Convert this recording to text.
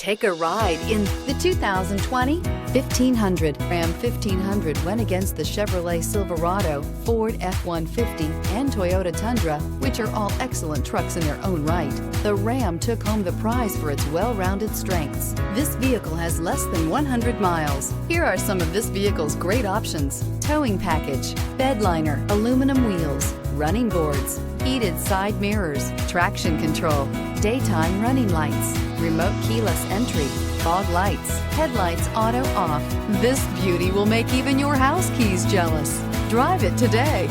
Take a ride in the 2020 1500. Ram 1500 went against the Chevrolet Silverado, Ford F-150, and Toyota Tundra, which are all excellent trucks in their own right. The Ram took home the prize for its well-rounded strengths. This vehicle has less than 100 miles. Here are some of this vehicle's great options: towing package, bed liner, aluminum wheels, running boards, heated side mirrors, traction control, daytime running lights, remote keyless entry, fog lights, headlights auto off. This beauty will make even your house keys jealous. Drive it today.